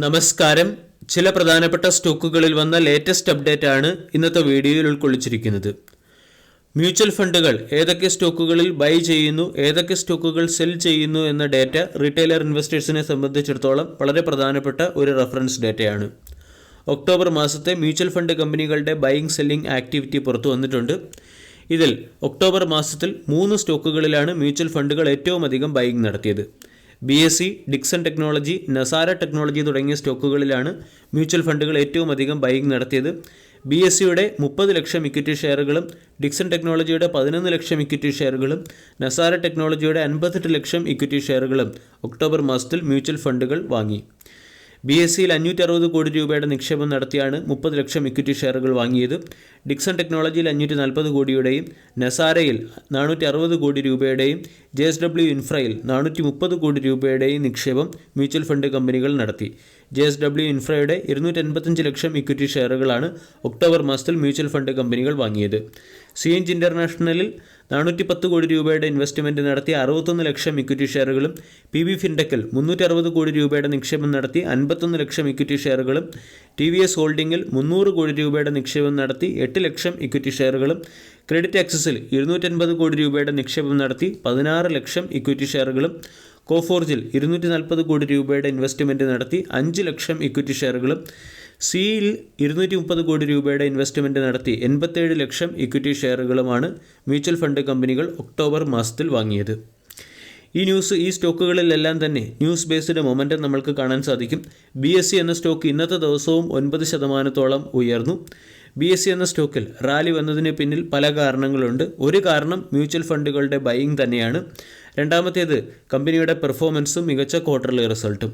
നമസ്കാരം. ചില പ്രധാനപ്പെട്ട സ്റ്റോക്കുകളിൽ വന്ന ലേറ്റസ്റ്റ് അപ്ഡേറ്റ് ആണ് ഇന്നത്തെ വീഡിയോയിൽ ഉൾക്കൊള്ളിച്ചിരിക്കുന്നത്. മ്യൂച്വൽ ഫണ്ടുകൾ ഏതൊക്കെ സ്റ്റോക്കുകളിൽ ബൈ ചെയ്യുന്നു, ഏതൊക്കെ സ്റ്റോക്കുകൾ സെൽ ചെയ്യുന്നു എന്ന ഡേറ്റ റീറ്റെയിലർ ഇൻവെസ്റ്റേഴ്സിനെ സംബന്ധിച്ചിടത്തോളം വളരെ പ്രധാനപ്പെട്ട ഒരു റഫറൻസ് ഡേറ്റയാണ്. ഒക്ടോബർ മാസത്തെ മ്യൂച്വൽ ഫണ്ട് കമ്പനികളുടെ ബൈയിങ് സെല്ലിംഗ് ആക്ടിവിറ്റി പുറത്തു വന്നിട്ടുണ്ട്. ഇതിൽ ഒക്ടോബർ മാസത്തിൽ 3 സ്റ്റോക്കുകളിലാണ് മ്യൂച്വൽ ഫണ്ടുകൾ ഏറ്റവും അധികം ബൈയിങ് നടത്തിയത്. BSE, Dixon technology, Nazara technology തുടങ്ങിയ സ്റ്റോക്കുകളിലാണ് മ്യൂച്വൽ ഫണ്ടുകൾ ഏറ്റവും അധികം ബൈയിങ് നടത്തിയത്. BSEയുടെ 30 ലക്ഷം ഇക്വിറ്റി ഷെയറുകളും ഡിക്സൺ ടെക്നോളജിയുടെ 11 ലക്ഷം ഇക്വിറ്റി ഷെയറുകളും നസാര ടെക്നോളജിയുടെ 58 ലക്ഷം ഇക്വിറ്റി ഷെയറുകളും ഒക്ടോബർ മാസത്തിൽ മ്യൂച്വൽ ഫണ്ടുകൾ വാങ്ങി. BSEയിൽ 560 കോടി രൂപയുടെ നിക്ഷേപം നടത്തിയാണ് 30 ലക്ഷം ഇക്വിറ്റി ഷെയറുകൾ വാങ്ങിയത്. ഡിക്സൺ ടെക്നോളജിയിൽ 540 കോടിയുടെയും നസാരയിൽ 460 കോടി രൂപയുടെയും JSW ഇൻഫ്രയിൽ 430 കോടി രൂപയുടെയും നിക്ഷേപം മ്യൂച്വൽ ഫണ്ട് കമ്പനികൾ നടത്തി. JSW ഇൻഫ്രയുടെ 285 ലക്ഷം ഇക്വിറ്റി ഷെയറുകളാണ് ഒക്ടോബർ മാസത്തിൽ മ്യൂച്വൽ ഫണ്ട് കമ്പനികൾ വാങ്ങിയത്. CNG ഇൻ്റർനാഷണലിൽ 410 കോടി രൂപയുടെ ഇൻവെസ്റ്റ്മെൻറ്റ് നടത്തി 61 ലക്ഷം ഇക്വിറ്റി ഷെയറുകളും PB ഫിൻടെക്കിൽ 360 കോടി രൂപയുടെ നിക്ഷേപം നടത്തി 51 ലക്ഷം ഇക്വിറ്റി ഷെയറുകളും TVS ഹോൾഡിംഗിൽ 300 കോടി രൂപയുടെ നിക്ഷേപം നടത്തി 8 ലക്ഷം ഇക്വിറ്റി ഷെയറുകളും ക്രെഡിറ്റ് ആക്സിസിൽ 280 കോടി രൂപയുടെ നിക്ഷേപം നടത്തി 16 ലക്ഷം ഇക്വിറ്റി ഷെയറുകളും കോഫോർജിൽ 240 കോടി രൂപയുടെ ഇൻവെസ്റ്റ്മെൻറ്റ് നടത്തി 5 ലക്ഷം ഇക്വിറ്റി ഷെയറുകളും സിയിൽ 230 കോടി രൂപയുടെ ഇൻവെസ്റ്റ്മെൻറ്റ് നടത്തി 87 ലക്ഷം ഇക്വിറ്റി ഷെയറുകളുമാണ് മ്യൂച്വൽ ഫണ്ട് കമ്പനികൾ ഒക്ടോബർ മാസത്തിൽ വാങ്ങിയത്. ഈ സ്റ്റോക്കുകളിലെല്ലാം തന്നെ ന്യൂസ് ബേസ്ഡ് മൊമെൻറ്റം നമ്മൾക്ക് കാണാൻ സാധിക്കും. BSE എന്ന സ്റ്റോക്ക് ഇന്നത്തെ ദിവസവും 9% ഉയർന്നു. BSE എന്ന സ്റ്റോക്കിൽ റാലി വന്നതിന് പിന്നിൽ പല കാരണങ്ങളുണ്ട്. ഒരു കാരണം മ്യൂച്വൽ ഫണ്ടുകളുടെ ബൈയിങ് തന്നെയാണ്. രണ്ടാമത്തേത് കമ്പനിയുടെ പെർഫോമൻസും മികച്ച ക്വാർട്ടർലി റിസൾട്ടും.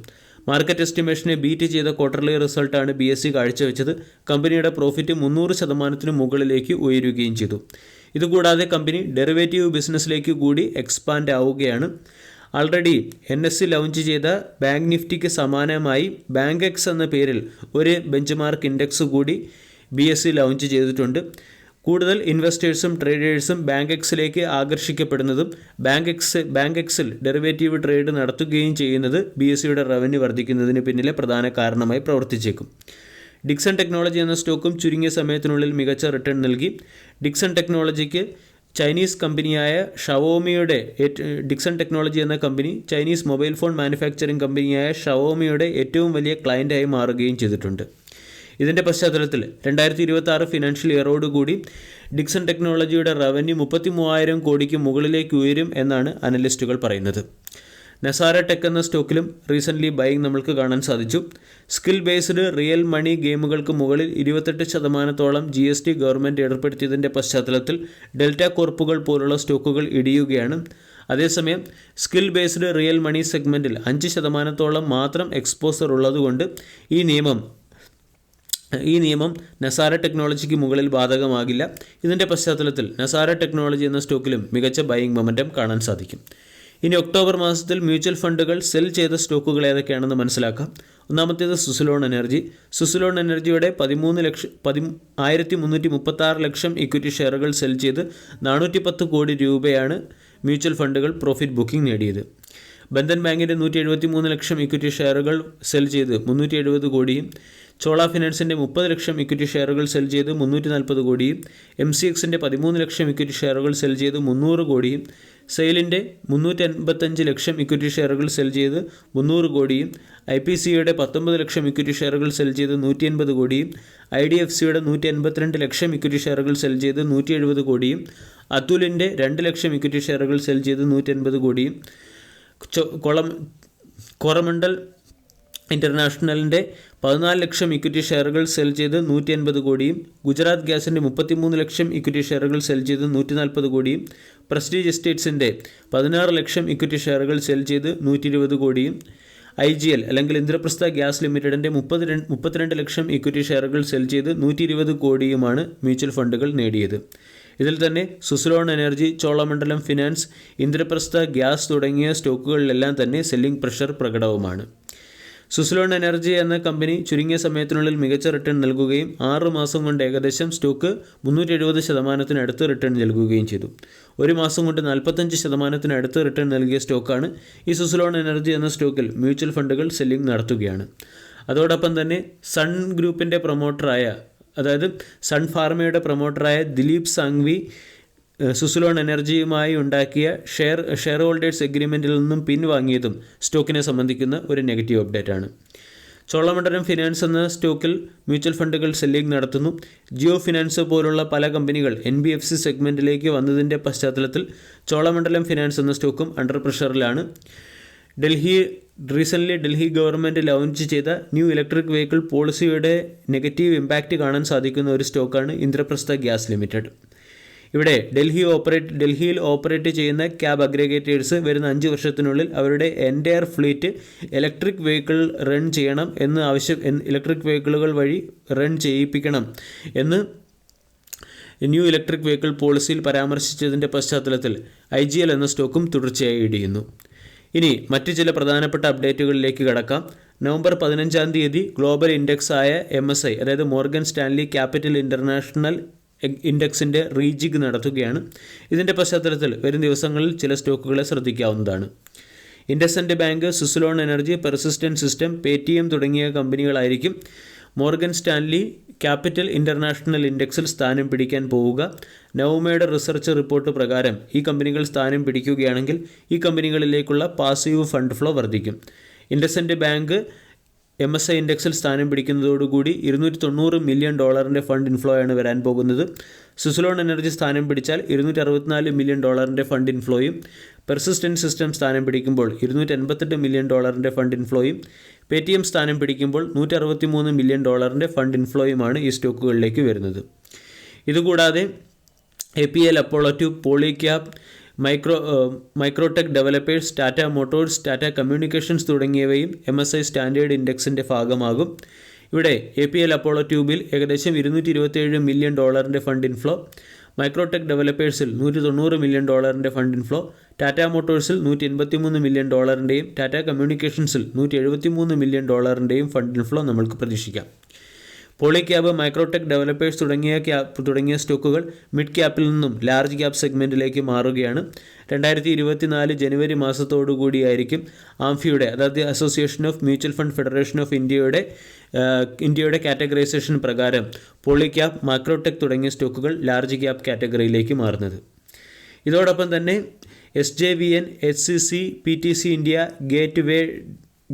മാർക്കറ്റ് എസ്റ്റിമേഷനെ ബീറ്റ് ചെയ്ത ക്വാർട്ടർലി റിസൾട്ടാണ് BSE കാഴ്ചവെച്ചത്. കമ്പനിയുടെ പ്രോഫിറ്റ് 300% മുകളിലേക്ക് ഉയരുകയും ചെയ്തു. ഇതുകൂടാതെ കമ്പനി ഡെറിവേറ്റീവ് ബിസിനസ്സിലേക്ക് കൂടി എക്സ്പാൻഡ് ആവുകയാണ്. ആൾറെഡി NSE ലോഞ്ച് ചെയ്ത ബാങ്ക് നിഫ്റ്റിക്ക് സമാനമായി ബാങ്ക് എക്സ് എന്ന പേരിൽ ഒരു ബെഞ്ച്മാർക്ക് ഇൻഡെക്സ് കൂടി BSE ലോഞ്ച് ചെയ്തിട്ടുണ്ട്. കൂടുതൽ ഇൻവെസ്റ്റേഴ്സും ട്രേഡേഴ്സും ബാങ്ക് എക്സിലേക്ക് ആകർഷിക്കപ്പെടുന്നതും ബാങ്ക് എക്സിൽ ഡെറിവേറ്റീവ് ട്രേഡ് നടത്തുകയും ചെയ്യുന്നത് BSEയുടെ റവന്യൂ വർദ്ധിക്കുന്നതിന് പിന്നിലെ പ്രധാന കാരണമായി പ്രവർത്തിച്ചേക്കും. ഡിക്സൺ ടെക്നോളജി എന്ന സ്റ്റോക്കും ചുരുങ്ങിയ സമയത്തിനുള്ളിൽ മികച്ച റിട്ടേൺ നൽകി. ഡിക്സൺ ടെക്നോളജിക്ക് ചൈനീസ് കമ്പനിയായ ഷവോമിയുടെ ഡിക്സൺ ടെക്നോളജി എന്ന company Chinese mobile phone manufacturing കമ്പനിയായ ഷവോമിയുടെ ഏറ്റവും വലിയ ക്ലയൻ്റായി മാറുകയും ചെയ്തിട്ടുണ്ട്. ഇതിൻ്റെ പശ്ചാത്തലത്തിൽ 2026 ഫിനാൻഷ്യൽ ഇയറോടുകൂടി ഡിക്സൺ ടെക്നോളജിയുടെ റവന്യൂ 33,000 കോടിക്ക് മുകളിലേക്ക് ഉയരും എന്നാണ് അനലിസ്റ്റുകൾ പറയുന്നത്. നസാര ടെക് എന്ന സ്റ്റോക്കിലും റീസെൻ്റ്ലി ബൈയിങ് നമ്മൾക്ക് കാണാൻ സാധിച്ചു. സ്കിൽ ബേസ്ഡ് റിയൽ മണി ഗെയിമുകൾക്ക് മുകളിൽ 28% GST ഗവൺമെൻറ് ഏർപ്പെടുത്തിയതിൻ്റെ പശ്ചാത്തലത്തിൽ ഡെൽറ്റ കോർപ്പുകൾ പോലുള്ള സ്റ്റോക്കുകൾ ഇടിയുകയാണ്. അതേസമയം സ്കിൽ ബേസ്ഡ് റിയൽ മണി സെഗ്മെൻറ്റിൽ 5% മാത്രം എക്സ്പോസർ ഉള്ളതുകൊണ്ട് ഈ നിയമം നസാര ടെക്നോളജിക്ക് മുകളിൽ ബാധകമാകില്ല. ഇതിൻ്റെ പശ്ചാത്തലത്തിൽ നസാര ടെക്നോളജി എന്ന സ്റ്റോക്കിലും മികച്ച ബൈയിങ് മൊമെൻറ്റം കാണാൻ സാധിക്കും. ഇനി ഒക്ടോബർ മാസത്തിൽ മ്യൂച്വൽ ഫണ്ടുകൾ സെൽ ചെയ്ത സ്റ്റോക്കുകൾ ഏതൊക്കെയാണെന്ന് മനസ്സിലാക്കാം. ഒന്നാമത്തേത് സുസിലോൺ എനർജി. സുസിലോൺ എനർജിയുടെ 1336 ലക്ഷം ഇക്വിറ്റി ഷെയറുകൾ സെൽ ചെയ്ത് 410 കോടി രൂപയാണ് മ്യൂച്വൽ ഫണ്ടുകൾ പ്രോഫിറ്റ് ബുക്കിംഗ് നേടിയത്. ബന്ധൻ ബാങ്കിൻ്റെ 173 ലക്ഷം ഇക്വിറ്റി ഷെയറുകൾ സെൽ ചെയ്ത് 370 കോടിയും ചോള ഫിനാൻസിൻ്റെ 30 ലക്ഷം ഇക്വിറ്റി ഷെയറുകൾ സെൽ ചെയ്ത് 340 കോടിയും MCXൻ്റെ 13 ലക്ഷം ഇക്വിറ്റി ഷെയറുകൾ സെൽ ചെയ്ത് 300 കോടിയും സെയിലിൻ്റെ 385 ലക്ഷം ഇക്വിറ്റി ഷെയറുകൾ സെൽ ചെയ്ത് 300 കോടിയും IPCയുടെ 19 ലക്ഷം ഇക്വിറ്റി ഷെയറുകൾ സെൽ ചെയ്ത് 180 കോടിയും IDFCയുടെ 182 ലക്ഷം ഇക്വിറ്റി ഷെയറുകൾ സെൽ ചെയ്ത് 170 കോടിയും അതുലിൻ്റെ 2 ലക്ഷം ഇക്വിറ്റി ഷെയറുകൾ സെൽ ചെയ്ത് 180 കോടിയും കൊറമണ്ടൽ ഇൻ്റർനാഷണലിൻ്റെ 14 ലക്ഷം ഇക്വിറ്റി ഷെയറുകൾ സെൽ ചെയ്ത് 180 കോടിയും ഗുജറാത്ത് ഗ്യാസിൻ്റെ 33 ലക്ഷം ഇക്വിറ്റി ഷെയറുകൾ സെൽ ചെയ്ത് 140 കോടിയും പ്രസ്റ്റീജ് എസ്റ്റേറ്റ്സിൻ്റെ 16 ലക്ഷം ഇക്വിറ്റി ഷെയറുകൾ സെൽ ചെയ്ത് 120 കോടിയും IGL അല്ലെങ്കിൽ ഇന്ദ്രപ്രസ്ഥ ഗ്യാസ് ലിമിറ്റഡിൻ്റെ 32 ലക്ഷം ഇക്വിറ്റി ഷെയറുകൾ സെൽ ചെയ്ത് 120 കോടിയുമാണ് മ്യൂച്വൽ ഫണ്ടുകൾ നേടിയത്. ഇതിൽ തന്നെ Suzlon energy, Cholamandalam finance, Indraprastha gas തുടങ്ങിയ സ്റ്റോക്കുകളിലെല്ലാം തന്നെ സെല്ലിംഗ് പ്രഷർ പ്രകടവുമാണ്. സുസിലോൺ എനർജി എന്ന കമ്പനി ചുരുങ്ങിയ സമയത്തിനുള്ളിൽ മികച്ച റിട്ടേൺ നൽകുകയും 6 മാസം കൊണ്ട് ഏകദേശം സ്റ്റോക്ക് 370% റിട്ടേൺ നൽകുകയും ചെയ്തു. ഒരു മാസം കൊണ്ട് 45% റിട്ടേൺ നൽകിയ സ്റ്റോക്കാണ്. ഈ സുസിലോൺ എനർജി എന്ന സ്റ്റോക്കിൽ മ്യൂച്വൽ ഫണ്ടുകൾ സെല്ലിംഗ് നടത്തുകയാണ്. അതോടൊപ്പം തന്നെ സൺ ഗ്രൂപ്പിൻ്റെ പ്രൊമോട്ടറായ, അതായത് സൺ ഫാർമയുടെ പ്രൊമോട്ടറായ ദിലീപ് സാങ്വി സുസുലോൺ എനർജിയുമായി ഉണ്ടാക്കിയ ഷെയർ ഹോൾഡേഴ്സ് എഗ്രിമെൻറ്റിൽ നിന്നും പിൻവാങ്ങിയതും സ്റ്റോക്കിനെ സംബന്ധിക്കുന്ന ഒരു നെഗറ്റീവ് അപ്ഡേറ്റ് ആണ്. ചോളമണ്ഡലം ഫിനാൻസ് എന്ന സ്റ്റോക്കിൽ മ്യൂച്വൽ ഫണ്ടുകൾ സെല്ലിംഗ് നടത്തുന്നു. ജിയോ ഫിനാൻസ് പോലുള്ള പല കമ്പനികൾ NBFC സെഗ്മെൻറ്റിലേക്ക് വന്നതിൻ്റെ പശ്ചാത്തലത്തിൽ ചോളമണ്ഡലം ഫിനാൻസ് എന്ന സ്റ്റോക്കും അണ്ടർ പ്രഷറിലാണ്. റീസെൻ്റ്ലി ഡൽഹി ഗവൺമെൻറ് ലോഞ്ച് ചെയ്ത ന്യൂ ഇലക്ട്രിക് വെഹിക്കിൾ പോളിസിയുടെ നെഗറ്റീവ് ഇമ്പാക്റ്റ് കാണാൻ സാധിക്കുന്ന ഒരു സ്റ്റോക്കാണ് ഇന്ദ്രപ്രസ്ഥ ഗ്യാസ് ലിമിറ്റഡ്. ഇവിടെ ഡൽഹിയിൽ ഓപ്പറേറ്റ് ചെയ്യുന്ന ക്യാബ് അഗ്രിഗേറ്റേഴ്സ് വരുന്ന 5 വർഷത്തിനുള്ളിൽ അവരുടെ entire fleet electric vehicle run ചെയ്യണം എന്ന് ഇലക്ട്രിക് വെഹിക്കിളുകൾ വഴി റൺ ചെയ്യിപ്പിക്കണം എന്ന് ന്യൂ ഇലക്ട്രിക് വെഹിക്കിൾ പോളിസിയിൽ പരാമർശിച്ചതിൻ്റെ പശ്ചാത്തലത്തിൽ IGL എന്ന സ്റ്റോക്കും തുടർച്ചയായി ഇടിയുന്നു. ഇനി മറ്റ് ചില പ്രധാനപ്പെട്ട അപ്ഡേറ്റുകളിലേക്ക് കടക്കാം. നവംബർ 15-ാം തീയതി ഗ്ലോബൽ ഇൻഡെക്സ് ആയ MSI, അതായത് മോർഗൻ സ്റ്റാൻലി ക്യാപിറ്റൽ ഇൻ്റർനാഷണൽ ഇൻഡെക്സിൻ്റെ റീജിഗ് നടത്തുകയാണ്. ഇതിൻ്റെ പശ്ചാത്തലത്തിൽ വരും ദിവസങ്ങളിൽ ചില സ്റ്റോക്കുകളെ ശ്രദ്ധിക്കാവുന്നതാണ്. IndusInd bank, Suzlon energy, persistent system, Paytm തുടങ്ങിയ കമ്പനികളായിരിക്കും മോർഗൻ സ്റ്റാൻലി ക്യാപിറ്റൽ ഇൻ്റർനാഷണൽ ഇൻഡെക്സിൽ സ്ഥാനം പിടിക്കാൻ പോവുക. നവമയുടെ റിസർച്ച് റിപ്പോർട്ട് പ്രകാരം ഈ കമ്പനികൾ സ്ഥാനം പിടിക്കുകയാണെങ്കിൽ ഈ കമ്പനികളിലേക്കുള്ള പാസീവ് ഫണ്ട് ഫ്ലോ വർദ്ധിക്കും. ഇൻഡസ്ഇൻഡ് ബാങ്ക് MSI ഇൻഡെക്സിൽ സ്ഥാനം പിടിക്കുന്നതോടുകൂടി $290 മില്യൺ ഫണ്ട് ഇൻഫ്ലോ ആണ് വരാൻ പോകുന്നത്. സുസുലോൺ എനർജി സ്ഥാനം പിടിച്ചാൽ $264 മില്യൺ ഫണ്ട് ഇൻഫ്ലോയും, പെർസിസ്റ്റൻറ്റ് സിസ്റ്റം സ്ഥാനം പിടിക്കുമ്പോൾ $288 മില്യൺ ഫണ്ട് ഇൻഫ്ലോയും, പേടിഎം സ്ഥാനം പിടിക്കുമ്പോൾ $163 മില്യൺ ഫണ്ട് ഇൻഫ്ലോയുമാണ് ഈ സ്റ്റോക്കുകളിലേക്ക് വരുന്നത്. ഇതുകൂടാതെ APL Apollo tube, Polycab, Microtech developers, Tata motors, Tata communications തുടങ്ങിയവയും MSI സ്റ്റാൻഡേർഡ് ഇൻഡെക്സിൻ്റെ ഭാഗമാകും. ഇവിടെ APL അപ്പോളോ ട്യൂബിൽ ഏകദേശം $227 മില്യൺ ഫണ്ട് ഇൻഫ്ലോ, മൈക്രോടെക് ഡെവലപ്പേഴ്സിൽ $190 മില്യൺ ഫണ്ട് ഇൻഫ്ലോ, ടാറ്റ മോട്ടോഴ്സിൽ $183 മില്യൺ ടാറ്റ കമ്മ്യൂണിക്കേഷൻസിൽ $173 മില്യൺ ഫണ്ട് ഇൻഫ്ലോ നമ്മൾക്ക് പ്രതീക്ഷിക്കാം. പോളിക്യാബ്, മൈക്രോടെക് ഡെവലപ്പേഴ്സ് തുടങ്ങിയ സ്റ്റോക്കുകൾ മിഡ് ക്യാപ്പിൽ നിന്നും ലാർജ് ക്യാപ്പ് സെഗ്മെൻറ്റിലേക്ക് മാറുകയാണ്. 2024 ജനുവരി മാസത്തോടുകൂടിയായിരിക്കും ആംഫിയുടെ, അതായത് association of mutual fund federation of ഇന്ത്യയുടെ കാറ്റഗറൈസേഷൻ പ്രകാരം പോളിക്യാബ്, മൈക്രോടെക് തുടങ്ങിയ സ്റ്റോക്കുകൾ ലാർജ് ക്യാപ്പ് കാറ്റഗറിയിലേക്ക് മാറുന്നത്. ഇതോടൊപ്പം തന്നെ SJVN, HCC, PTC India,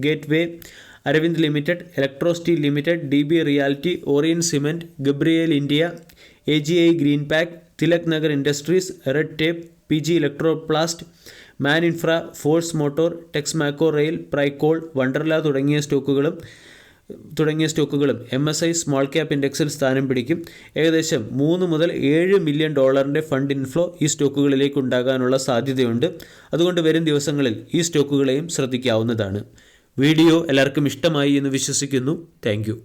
gateway, Arvind limited, electro steel limited, DB realty, Orient cement, Gabriel India, AGI green pack, Tilak Nagar industries, red tape, PG electroplast, man infra, force motor, Texmaco rail, Pricol, Wonderla തുടങ്ങിയ സ്റ്റോക്കുകളും MSI small cap ഇൻഡെക്സിൽ സ്ഥാനം പിടിക്കും. ഏകദേശം $3 മുതൽ $7 million fund inflow ഈ സ്റ്റോക്കുകളിലേക്ക് ഉണ്ടാകാനുള്ള സാധ്യതയുണ്ട്. അതുകൊണ്ട് വരും ദിവസങ്ങളിൽ ഈ സ്റ്റോക്കുകളെയും ശ്രദ്ധിക്കാവുന്നതാണ്. വീഡിയോ എല്ലാവർക്കും ഇഷ്ടമായി എന്ന് വിശ്വസിക്കുന്നു. Thank you.